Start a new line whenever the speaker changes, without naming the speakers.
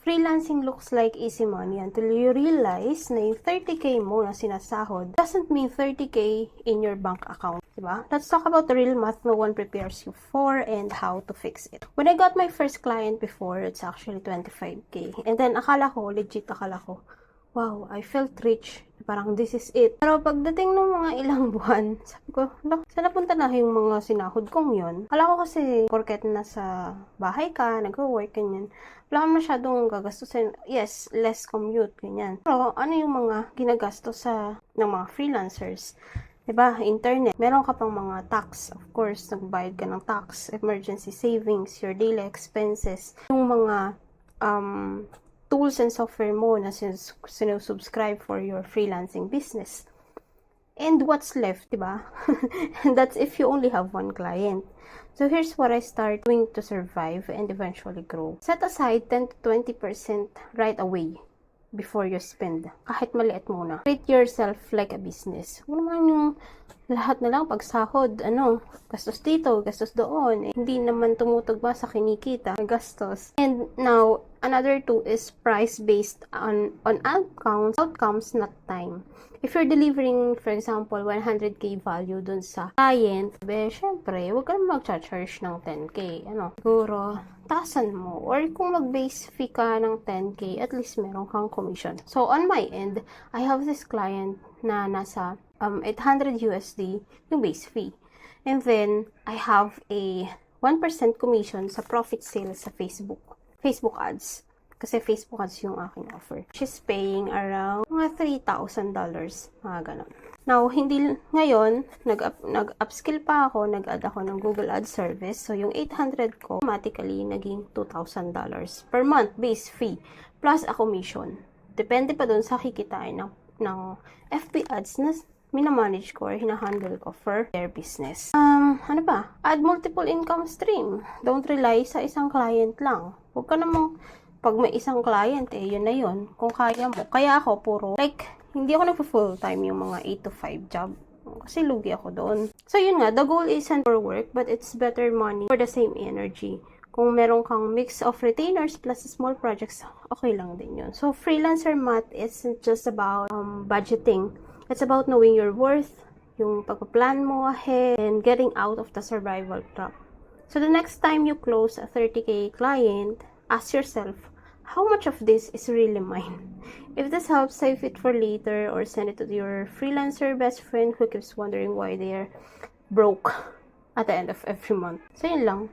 Freelancing looks like easy money until you realize na yung 30K mo na sinasahod doesn't mean 30K in your bank account, diba? Let's talk about the real math no one prepares you for and how to fix it. When I got my first client before, it's actually 25K. And then legit akala ko, wow, I felt rich. Parang this is it. Pero pagdating ng mga ilang buwan, sabi ko, saan napunta na yung mga sinahod kong yun? Kala ko kasi, porket nasa bahay ka, nag-work, ganyan. Wala kang masyadong gagastusin. Yes, less commute, ganyan. Pero ano yung mga ginagastos ng mga freelancers? Diba? Internet. Meron ka pang mga tax. Of course, nagbayad ka ng tax, emergency savings, your daily expenses. Yung mga tools and software mo na sinusubscribe for your freelancing business. And what's left, diba? And that's if you only have one client. So here's what I start doing to survive and eventually grow. Set aside 10 to 20% right away before you spend. Kahit maliit muna. Treat yourself like a business. Huwag naman yung lahat na lang pagsahod, gastos dito, gastos doon. Hindi naman tumutugma sa kinikita, gastos. And now, another two is price based on outcomes, not time. If you're delivering, for example, 100K value dun sa client, syempre, huwag ka naman mag-charge ng 10K. Siguro, tasan mo. Or kung mag-base fee ka ng 10K, at least meron kang commission. So, on my end, I have this client na nasa 800 USD yung base fee. And then, I have a 1% commission sa profit sales sa Facebook ads. Kasi Facebook ads yung aking offer. She's paying around mga $3,000. Mga ganun. Now, ngayon, nag-upskill pa ako, nag-add ako ng Google Ads service. So, yung 800 ko, automatically, naging $2,000 per month base fee. Plus a commission. Depende pa dun sa kikitain ng FB ads na minamanage ko or hinahandle ko for their business. Add multiple income stream. Don't rely sa isang client lang. Huwag ka namang pag may isang client, yun na yun. Kung kaya mo. Kaya ako, hindi ako nagpa-full time yung mga 8 to 5 job. Kasi lugi ako doon. So, yun nga, the goal isn't for work, but it's better money for the same energy. Kung meron kang mix of retainers plus small projects, okay lang din yun. So, freelancer math isn't just about budgeting. It's about knowing your worth, yung pagpaplan mo ahead, and getting out of the survival trap. So, the next time you close a 30K client, ask yourself, how much of this is really mine? If this helps, save it for later or send it to your freelancer best friend who keeps wondering why they're broke at the end of every month. So, yun lang.